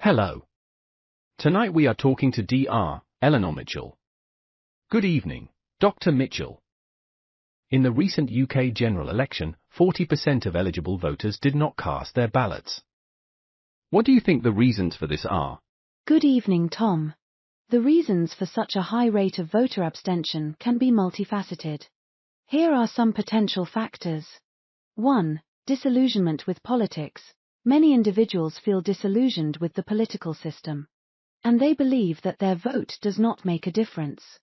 Hello. Tonight we are talking to Dr. Eleanor Mitchell. Good evening, Dr. Mitchell. In the recent UK general election, 40% of eligible voters did not cast their ballots. What do you think the reasons for this are? Good evening, Tom. The reasons for such a high rate of voter abstention can be multifaceted. Here are some potential factors. 1. Disillusionment with politics. Many individuals feel disillusioned with the political system, and they believe that their vote does not make a difference.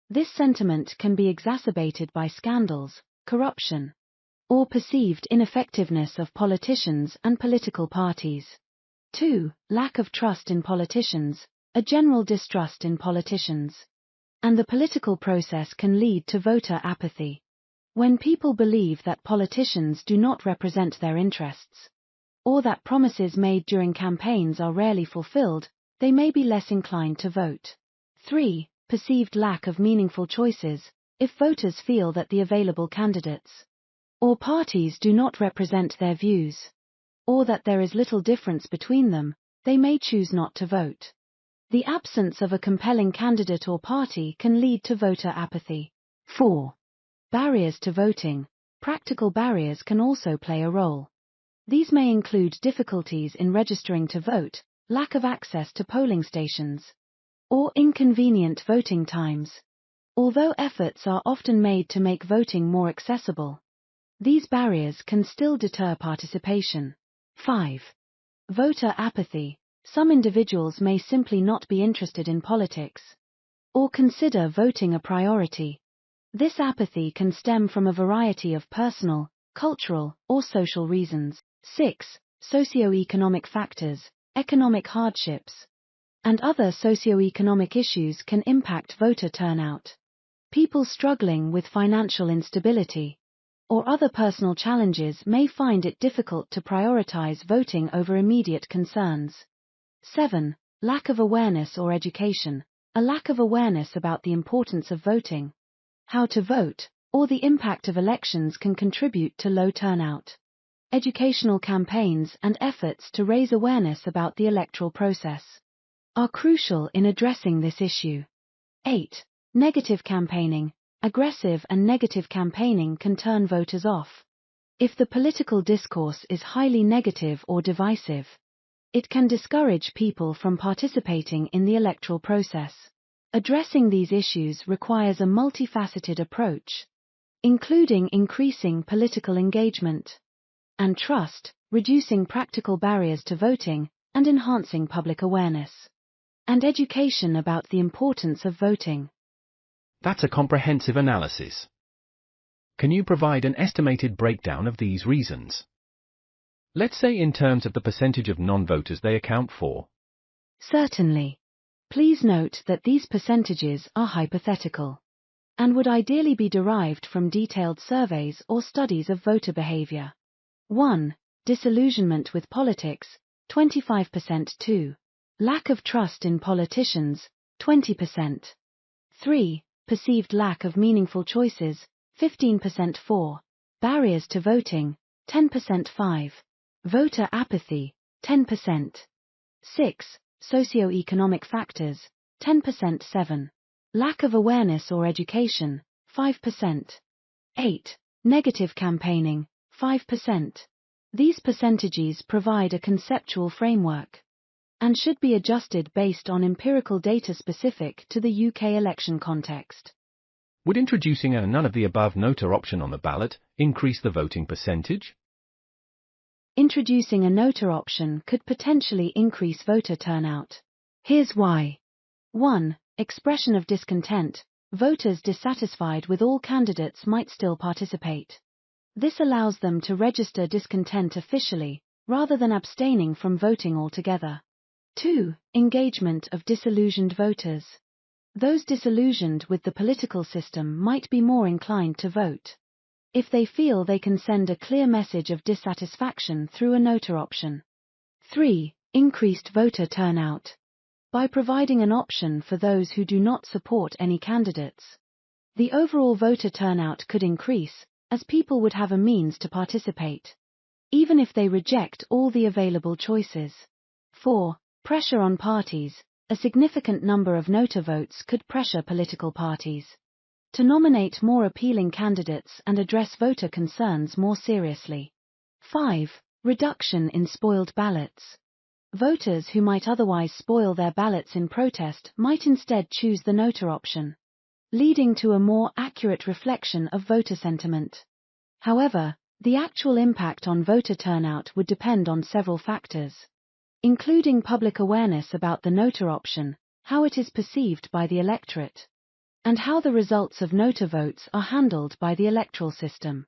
This sentiment can be exacerbated by scandals, corruption, or perceived ineffectiveness of politicians and political parties. 2. Lack of trust in politicians. A general distrust in politicians and the political process can lead to voter apathy. When people believe that politicians do not represent their interests, or that promises made during campaigns are rarely fulfilled, they may be less inclined to vote. 3. Perceived lack of meaningful choices. If voters feel that the available candidates or parties do not represent their views, or that there is little difference between them, they may choose not to vote. The absence of a compelling candidate or party can lead to voter apathy. 4. Barriers to voting. Practical barriers can also play a role. These may include difficulties in registering to vote, lack of access to polling stations, or inconvenient voting times. Although efforts are often made to make voting more accessible, these barriers can still deter participation. 5. Voter apathy. Some individuals may simply not be interested in politics, or consider voting a priority. This apathy can stem from a variety of personal, cultural, or social reasons. 6. Socioeconomic factors. Economic hardships and other socioeconomic issues can impact voter turnout. People struggling with financial instability or other personal challenges may find it difficult to prioritize voting over immediate concerns. 7. Lack of awareness or education. A lack of awareness about the importance of voting, how to vote, or the impact of elections can contribute to low turnout. Educational campaigns and efforts to raise awareness about the electoral process are crucial in addressing this issue. 8. Negative campaigning. Aggressive and negative campaigning can turn voters off. If the political discourse is highly negative or divisive, it can discourage people from participating in the electoral process. Addressing these issues requires a multifaceted approach, including increasing political engagement and trust, reducing practical barriers to voting, and enhancing public awareness and education about the importance of voting. That's a comprehensive analysis. Can you provide an estimated breakdown of these reasons? Let's say in terms of the percentage of non-voters they account for. Certainly. Please note that these percentages are hypothetical and would ideally be derived from detailed surveys or studies of voter behavior. 1. Disillusionment with politics, 25%. 2. Lack of trust in politicians, 20%. 3. Perceived lack of meaningful choices, 15%. 4. Barriers to voting, 10%. 5. Voter apathy, 10%. 6. Socioeconomic factors, 10%. 7. Lack of awareness or education, 5%. 8. Negative campaigning, 5%. These percentages provide a conceptual framework and should be adjusted based on empirical data specific to the UK election context. Would introducing a none of the above noter option on the ballot increase the voting percentage? Introducing a noter option could potentially increase voter turnout. Here's why. 1. Expression of discontent. Voters dissatisfied with all candidates might still participate. This allows them to register discontent officially, rather than abstaining from voting altogether. 2. Engagement of disillusioned voters. Those disillusioned with the political system might be more inclined to vote if they feel they can send a clear message of dissatisfaction through a noter option. 3. Increased voter turnout. By providing an option for those who do not support any candidates, the overall voter turnout could increase, as people would have a means to participate, even if they reject all the available choices. 4. Pressure on parties. A significant number of nota votes could pressure political parties to nominate more appealing candidates and address voter concerns more seriously. 5. Reduction in spoiled ballots. Voters who might otherwise spoil their ballots in protest might instead choose the nota option, leading to a more accurate reflection of voter sentiment. However, the actual impact on voter turnout would depend on several factors, including public awareness about the nota option, how it is perceived by the electorate, and how the results of nota votes are handled by the electoral system.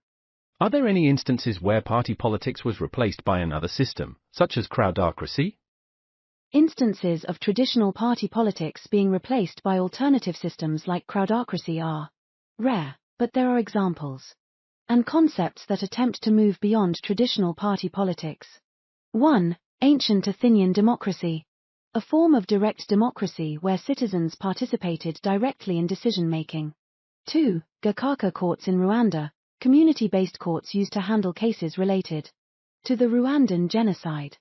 Are there any instances where party politics was replaced by another system, such as crowdocracy? Instances of traditional party politics being replaced by alternative systems like crowdocracy are rare, but there are examples and concepts that attempt to move beyond traditional party politics. 1. Ancient Athenian democracy, a form of direct democracy where citizens participated directly in decision-making. 2. Gacaca courts in Rwanda, community-based courts used to handle cases related to the Rwandan genocide.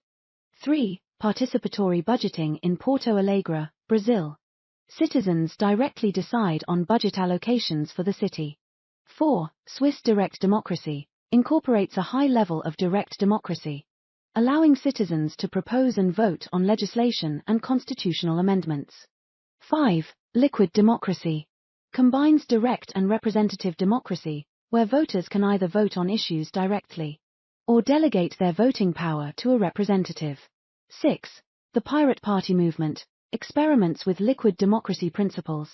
3. Participatory budgeting in Porto Alegre, Brazil. Citizens directly decide on budget allocations for the city. 4. Swiss direct democracy incorporates a high level of direct democracy, allowing citizens to propose and vote on legislation and constitutional amendments. 5. Liquid democracy combines direct and representative democracy, where voters can either vote on issues directly or delegate their voting power to a representative. 6. The Pirate Party movement experiments with liquid democracy principles,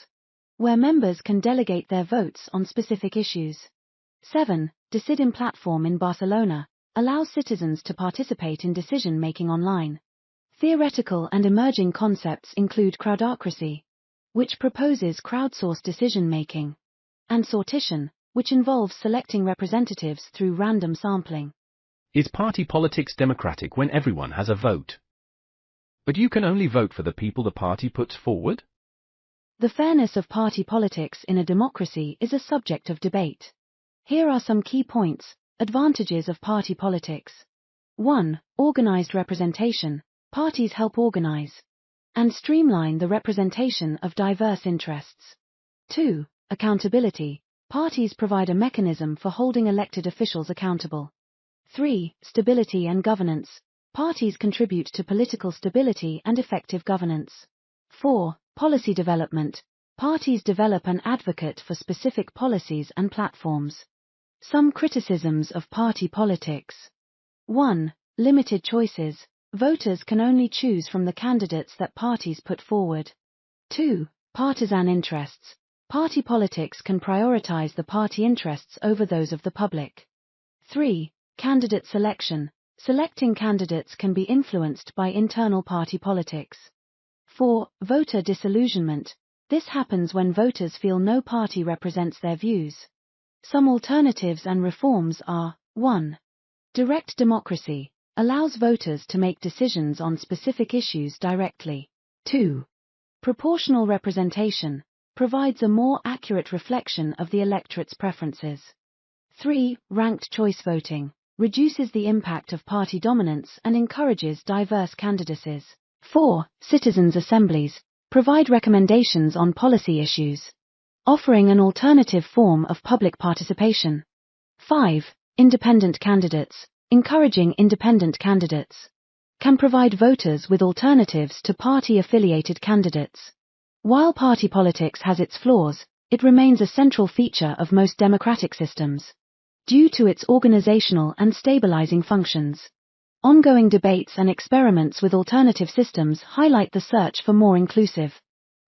where members can delegate their votes on specific issues. 7. Decidim platform in Barcelona allows citizens to participate in decision-making online. Theoretical and emerging concepts include crowdocracy, which proposes crowdsourced decision-making, and sortition, which involves selecting representatives through random sampling. Is party politics democratic when everyone has a vote, but you can only vote for the people the party puts forward? The fairness of party politics in a democracy is a subject of debate. Here are some key points. Advantages of party politics. 1. Organized representation. Parties help organize and streamline the representation of diverse interests. 2. Accountability. Parties provide a mechanism for holding elected officials accountable. 3. Stability and governance. Parties contribute to political stability and effective governance. 4. Policy development. Parties develop and advocate for specific policies and platforms. Some criticisms of party politics. 1. Limited choices. Voters can only choose from the candidates that parties put forward. 2. Partisan interests. Party politics can prioritize the party interests over those of the public. 3. Candidate selection. Selecting candidates can be influenced by internal party politics. 4. Voter disillusionment. This happens when voters feel no party represents their views. Some alternatives and reforms are: 1. Direct democracy allows voters to make decisions on specific issues directly. 2. Proportional representation provides a more accurate reflection of the electorate's preferences. 3. Ranked choice voting reduces the impact of party dominance and encourages diverse candidacies. 4. Citizens' assemblies provide recommendations on policy issues, offering an alternative form of public participation. 5. Independent candidates, encouraging independent candidates, can provide voters with alternatives to party-affiliated candidates. While party politics has its flaws, it remains a central feature of most democratic systems, due to its organizational and stabilizing functions. Ongoing debates and experiments with alternative systems highlight the search for more inclusive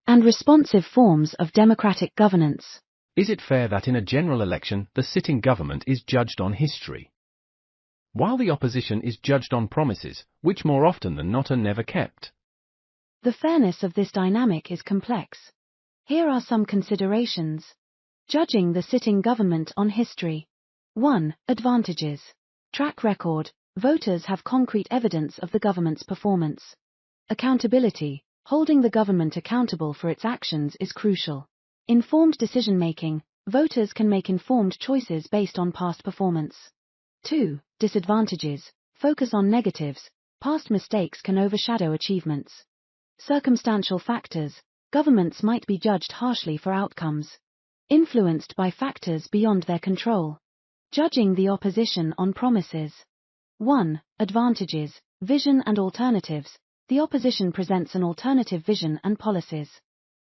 and responsive forms of democratic governance. Is it fair that in a general election the sitting government is judged on history, while the opposition is judged on promises, which more often than not are never kept? The fairness of this dynamic is complex. Here are some considerations. Judging the sitting government on history. 1. Advantages. Track record. Voters have concrete evidence of the government's performance. Accountability. Holding the government accountable for its actions is crucial. Informed decision-making. Voters can make informed choices based on past performance. 2. Disadvantages. Focus on negatives. past mistakes can overshadow achievements. Circumstantial factors, governments might be judged harshly for outcomes influenced by factors beyond their control. Judging the opposition on promises. 1. Advantages, vision and alternatives. The opposition presents an alternative vision and policies.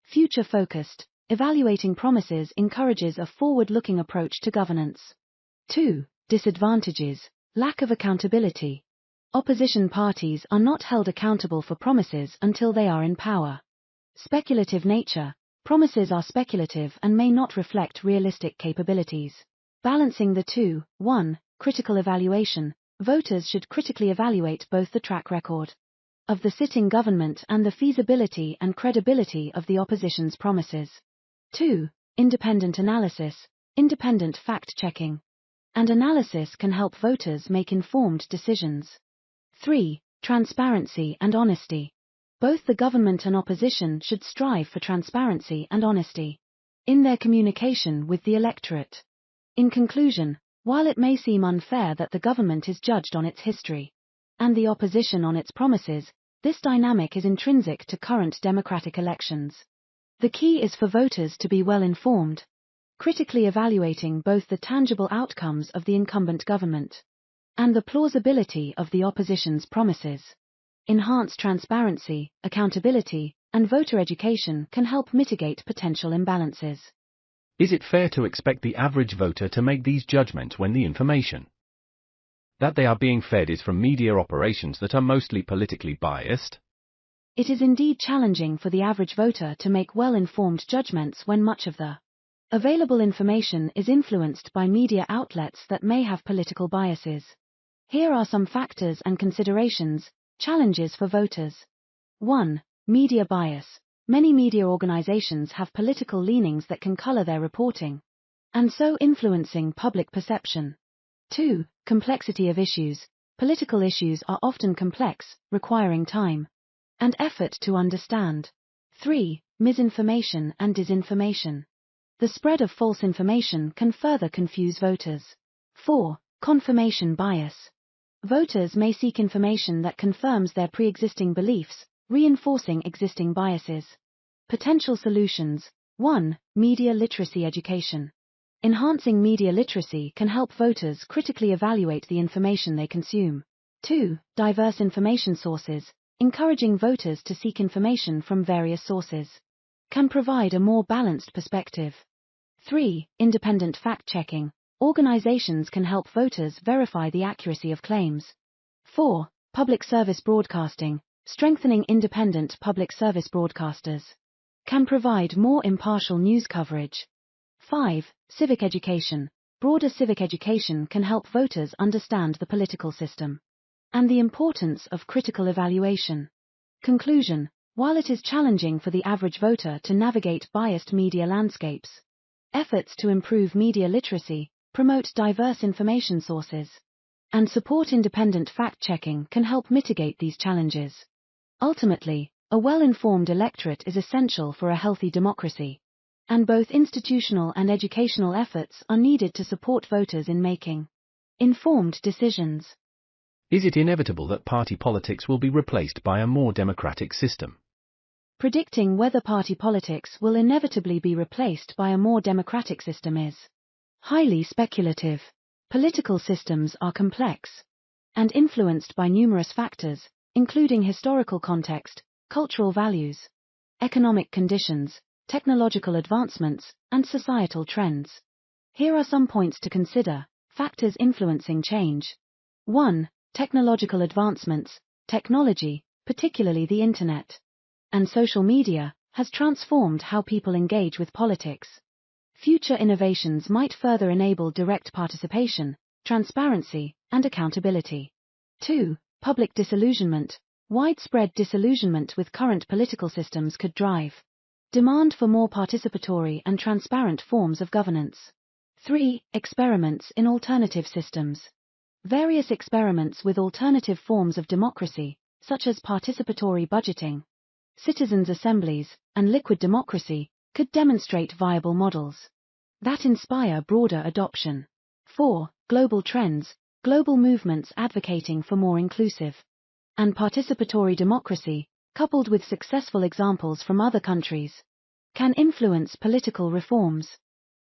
Future-focused, evaluating promises encourages a forward-looking approach to governance. 2. Disadvantages, lack of accountability. Opposition parties are not held accountable for promises until they are in power. Speculative nature, promises are speculative and may not reflect realistic capabilities. Balancing the two. 1. Critical evaluation. Voters should critically evaluate both the track record of the sitting government and the feasibility and credibility of the opposition's promises. 2. Independent analysis. Independent fact-checking and analysis can help voters make informed decisions. 3. Transparency and honesty. Both the government and opposition should strive for transparency and honesty in their communication with the electorate. In conclusion, while it may seem unfair that the government is judged on its history and the opposition on its promises, this dynamic is intrinsic to current democratic elections. The key is for voters to be well informed, critically evaluating both the tangible outcomes of the incumbent government and the plausibility of the opposition's promises. Enhanced transparency, accountability, and voter education can help mitigate potential imbalances. Is it fair to expect the average voter to make these judgments when the information that they are being fed is from media operations that are mostly politically biased? It is indeed challenging for the average voter to make well-informed judgments when much of the available information is influenced by media outlets that may have political biases. Here are some factors and considerations. Challenges for voters. 1. Media bias. Many media organizations have political leanings that can color their reporting, and so influencing public perception. 2. Complexity of issues. Political issues are often complex, requiring time and effort to understand. 3. Misinformation and disinformation. The spread of false information can further confuse voters. 4. Confirmation bias. Voters may seek information that confirms their pre-existing beliefs, reinforcing existing biases. Potential solutions. 1. Media literacy education. Enhancing media literacy can help voters critically evaluate the information they consume. 2. Diverse information sources. Encouraging voters to seek information from various sources can provide a more balanced perspective. 3. Independent fact-checking. Organizations can help voters verify the accuracy of claims. 4. Public service broadcasting. Strengthening independent public service broadcasters can provide more impartial news coverage. 5. Civic education. Broader civic education can help voters understand the political system and the importance of critical evaluation. Conclusion. While it is challenging for the average voter to navigate biased media landscapes, efforts to improve media literacy, promote diverse information sources, and support independent fact-checking can help mitigate these challenges. Ultimately, a well-informed electorate is essential for a healthy democracy, and both institutional and educational efforts are needed to support voters in making informed decisions. Is it inevitable that party politics will be replaced by a more democratic system? Predicting whether party politics will inevitably be replaced by a more democratic system is highly speculative. Political systems are complex and influenced by numerous factors, including historical context, cultural values, economic conditions, technological advancements, and societal trends. Here are some points to consider. Factors influencing change. 1. Technological advancements. Technology, particularly the Internet and social media, has transformed how people engage with politics. Future innovations might further enable direct participation, transparency, and accountability. 2. Public disillusionment. Widespread disillusionment with current political systems could drive demand for more participatory and transparent forms of governance. 3. Experiments in alternative systems. Various experiments with alternative forms of democracy, such as participatory budgeting, citizens' assemblies, and liquid democracy, could demonstrate viable models that inspire broader adoption. 4. Global trends. Global movements advocating for more inclusive and participatory democracy, coupled with successful examples from other countries, can influence political reforms.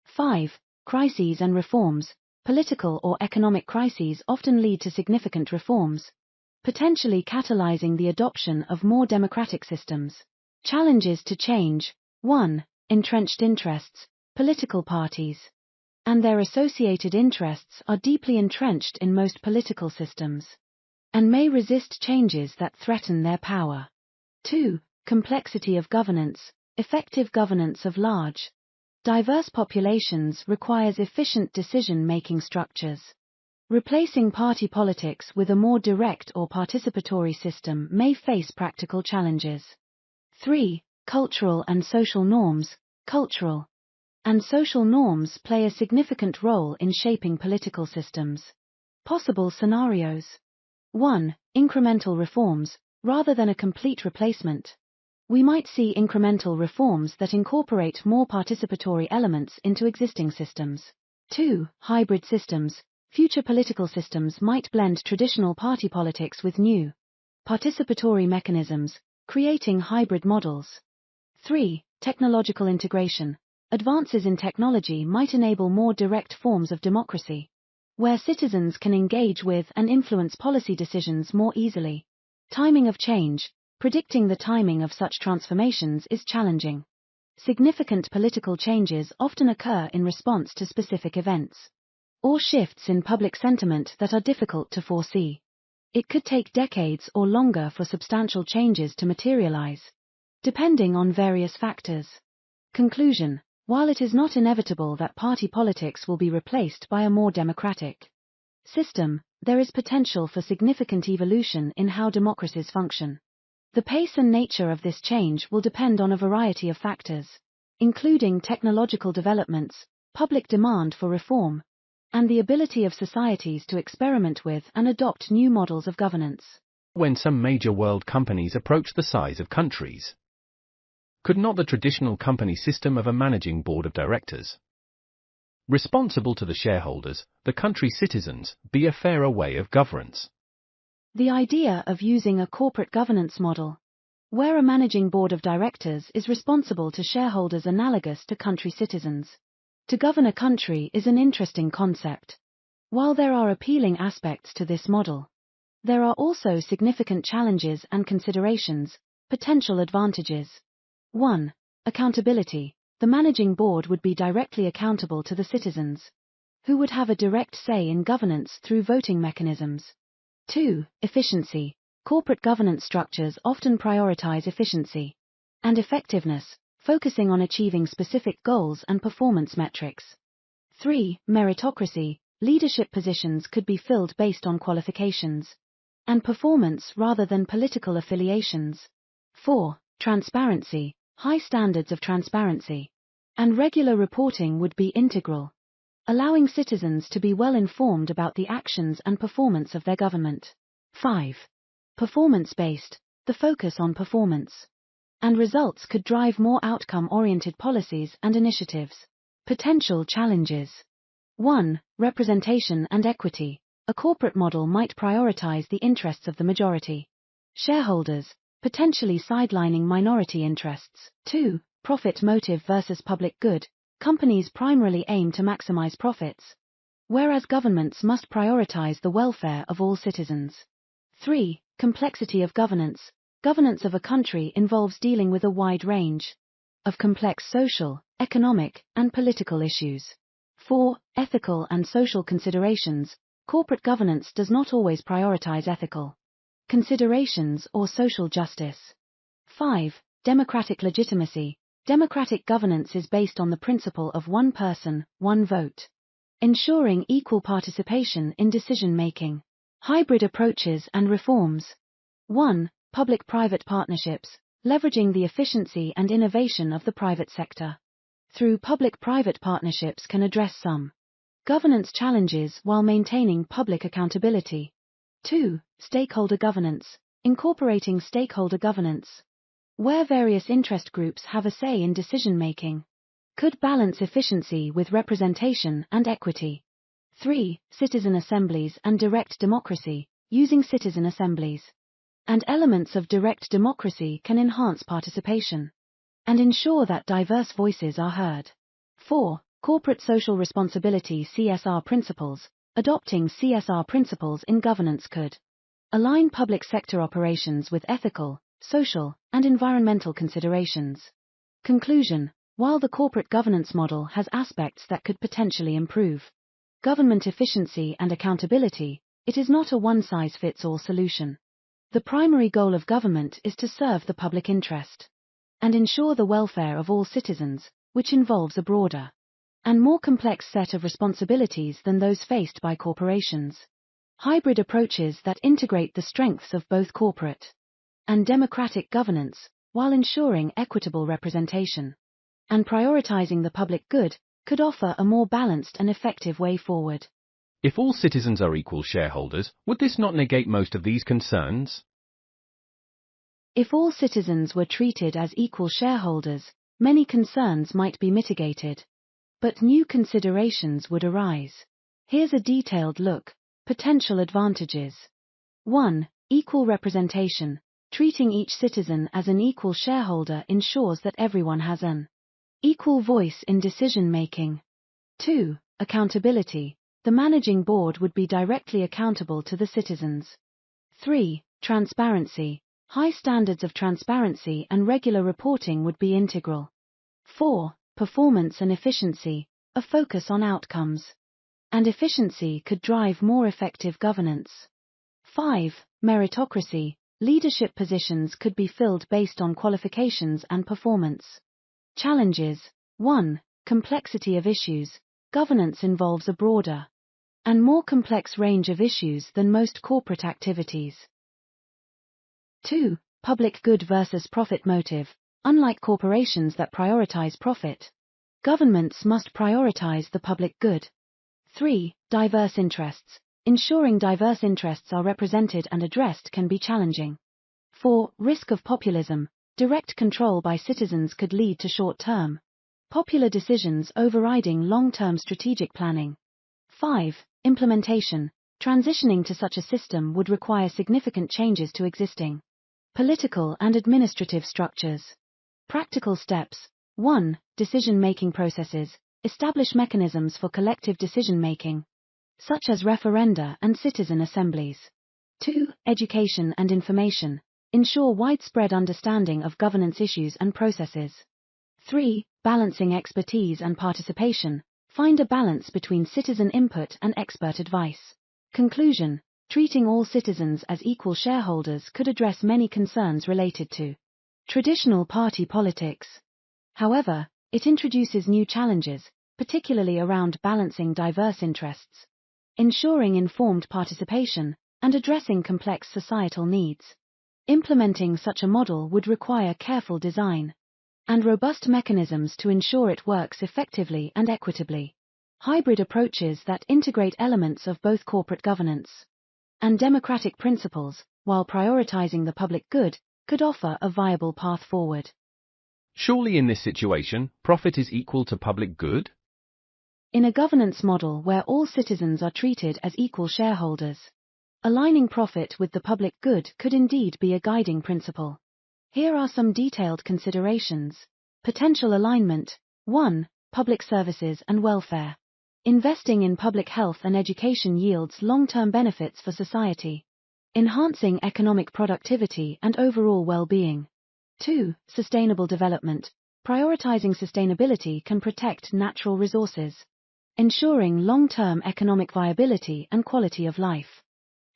5. Crises and reforms. Political or economic crises often lead to significant reforms, potentially catalyzing the adoption of more democratic systems. Challenges to change. 1. Entrenched interests. Political parties and their associated interests are deeply entrenched in most political systems and may resist changes that threaten their power. 2. Complexity of governance. Effective governance of large, diverse populations requires efficient decision-making structures. Replacing party politics with a more direct or participatory system may face practical challenges. 3. Cultural and social norms. Cultural and social norms play a significant role in shaping political systems. Possible scenarios. 1. Incremental reforms, rather than a complete replacement. We might see incremental reforms that incorporate more participatory elements into existing systems. 2. Hybrid systems. Future political systems might blend traditional party politics with new participatory mechanisms, creating hybrid models. 3. Technological integration. Advances in technology might enable more direct forms of democracy, where citizens can engage with and influence policy decisions more easily. Timing of change. Predicting the timing of such transformations is challenging. Significant political changes often occur in response to specific events or shifts in public sentiment that are difficult to foresee. It could take decades or longer for substantial changes to materialize, depending on various factors. Conclusion. While it is not inevitable that party politics will be replaced by a more democratic system, there is potential for significant evolution in how democracies function. The pace and nature of this change will depend on a variety of factors, including technological developments, public demand for reform, and the ability of societies to experiment with and adopt new models of governance. When some major world companies approach the size of countries, could not the traditional company system of a managing board of directors, responsible to the shareholders, the country's citizens, be a fairer way of governance? The idea of using a corporate governance model, where a managing board of directors is responsible to shareholders analogous to country citizens, to govern a country is an interesting concept. While there are appealing aspects to this model, there are also significant challenges and considerations. Potential advantages. 1. Accountability. The managing board would be directly accountable to the citizens, who would have a direct say in governance through voting mechanisms. 2. Efficiency. Corporate governance structures often prioritize efficiency and effectiveness, focusing on achieving specific goals and performance metrics. 3. Meritocracy. Leadership positions could be filled based on qualifications and performance rather than political affiliations. 4. Transparency. High standards of transparency and regular reporting would be integral, allowing citizens to be well informed about the actions and performance of their government. 5. Performance-based. The focus on performance and results could drive more outcome-oriented policies and initiatives. Potential challenges. 1. Representation and equity. A corporate model might prioritize the interests of the majority shareholders, potentially sidelining minority interests. 2. Profit motive versus public good. Companies primarily aim to maximize profits, whereas governments must prioritize the welfare of all citizens. 3. Complexity of governance. Governance of a country involves dealing with a wide range of complex social, economic, and political issues. 4. Ethical and social considerations. Corporate governance does not always prioritize ethical considerations or social justice. 5. Democratic legitimacy. Democratic governance is based on the principle of one person, one vote, ensuring equal participation in decision-making. Hybrid approaches and reforms. 1. Public-private partnerships, leveraging the efficiency and innovation of the private sector. Through public-private partnerships can address some governance challenges while maintaining public accountability. 2. Stakeholder governance, incorporating stakeholder governance, where various interest groups have a say in decision-making, could balance efficiency with representation and equity. 3. Citizen assemblies and direct democracy, using citizen assemblies And elements of direct democracy can enhance participation and ensure that diverse voices are heard. 4. Corporate social responsibility (CSR) principles. Adopting CSR principles in governance could align public sector operations with ethical, social, and environmental considerations. Conclusion: while the corporate governance model has aspects that could potentially improve government efficiency and accountability, it is not a one-size-fits-all solution. The primary goal of government is to serve the public interest and ensure the welfare of all citizens, which involves a broader and more complex set of responsibilities than those faced by corporations. Hybrid approaches that integrate the strengths of both corporate and democratic governance, while ensuring equitable representation and prioritizing the public good, could offer a more balanced and effective way forward. If all citizens are equal shareholders, would this not negate most of these concerns? If all citizens were treated as equal shareholders, many concerns might be mitigated. But new considerations would arise. Here's a detailed look. Potential advantages. 1. Equal representation. Treating each citizen as an equal shareholder ensures that everyone has an equal voice in decision-making. 2. Accountability. The managing board would be directly accountable to the citizens. 3. Transparency. High standards of transparency and regular reporting would be integral. 4. Performance and efficiency. A focus on outcomes and efficiency could drive more effective governance. 5. Meritocracy. Leadership positions could be filled based on qualifications and performance. Challenges. 1. Complexity of issues. Governance involves a broader and more complex range of issues than most corporate activities. 2. Public good versus profit motive. Unlike corporations that prioritize profit, governments must prioritize the public good. 3. Diverse interests. Ensuring diverse interests are represented and addressed can be challenging. 4. Risk of populism. Direct control by citizens could lead to short-term popular decisions overriding long-term strategic planning. 5. Implementation. Transitioning to such a system would require significant changes to existing political and administrative structures. Practical steps. 1. Decision-making processes. Establish mechanisms for collective decision-making, such as referenda and citizen assemblies. 2. Education and information. Ensure widespread understanding of governance issues and processes. 3. Balancing expertise and participation. Find a balance between citizen input and expert advice. Conclusion. Treating all citizens as equal shareholders could address many concerns related to traditional party politics. However, it introduces new challenges, particularly around balancing diverse interests, ensuring informed participation, and addressing complex societal needs. Implementing such a model would require careful design and robust mechanisms to ensure it works effectively and equitably. Hybrid approaches that integrate elements of both corporate governance and democratic principles, while prioritizing the public good, could offer a viable path forward. Surely in this situation, profit is equal to public good? In a governance model where all citizens are treated as equal shareholders, aligning profit with the public good could indeed be a guiding principle. Here are some detailed considerations. Potential alignment. 1. Public services and welfare. Investing in public health and education yields long-term benefits for society, enhancing economic productivity and overall well-being. 2. Sustainable development. Prioritizing sustainability can protect natural resources, ensuring long-term economic viability and quality of life.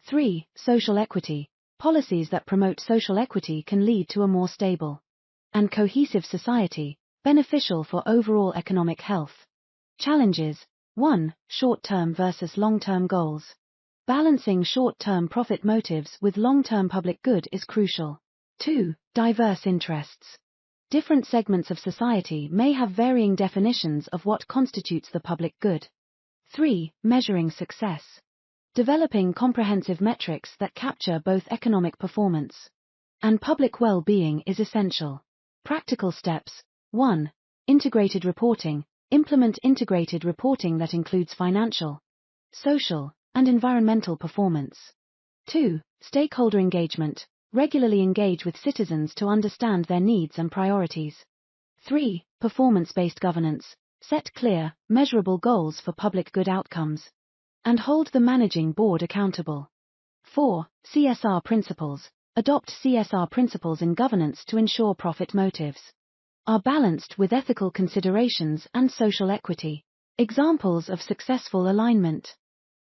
3. Social equity. Policies that promote social equity can lead to a more stable and cohesive society, beneficial for overall economic health. Challenges. 1. Short-term versus long-term goals. Balancing short-term profit motives with long-term public good is crucial. 2. Diverse interests. Different segments of society may have varying definitions of what constitutes the public good. 3. Measuring success. Developing comprehensive metrics that capture both economic performance and public well-being is essential. Practical steps. 1. Integrated reporting. Implement integrated reporting that includes financial, social, and environmental performance. 2. Stakeholder engagement. Regularly engage with citizens to understand their needs and priorities. 3. Performance-based governance. Set clear, measurable goals for public good outcomes. And hold the managing board accountable. 4. CSR principles. Adopt CSR principles in governance to ensure profit motives are balanced with ethical considerations and social equity. Examples of successful alignment.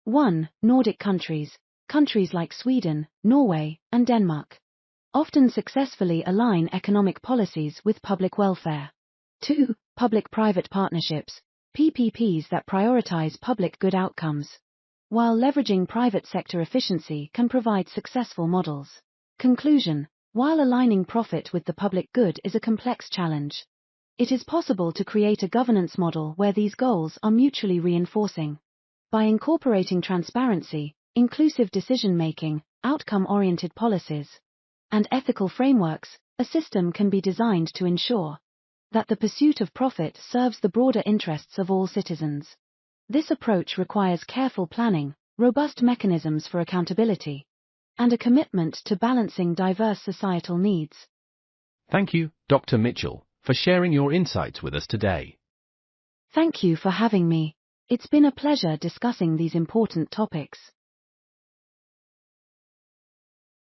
1. Nordic countries. Countries like Sweden, Norway, and Denmark often successfully align economic policies with public welfare. 2. Public-private partnerships, PPPs that prioritize public good outcomes, while leveraging private sector efficiency can provide successful models. Conclusion. While aligning profit with the public good is a complex challenge, it is possible to create a governance model where these goals are mutually reinforcing. By incorporating transparency, inclusive decision-making, outcome-oriented policies, and ethical frameworks, a system can be designed to ensure that the pursuit of profit serves the broader interests of all citizens. This approach requires careful planning, robust mechanisms for accountability, and a commitment to balancing diverse societal needs. Thank you, Dr. Mitchell, for sharing your insights with us today. Thank you for having me. It's been a pleasure discussing these important topics.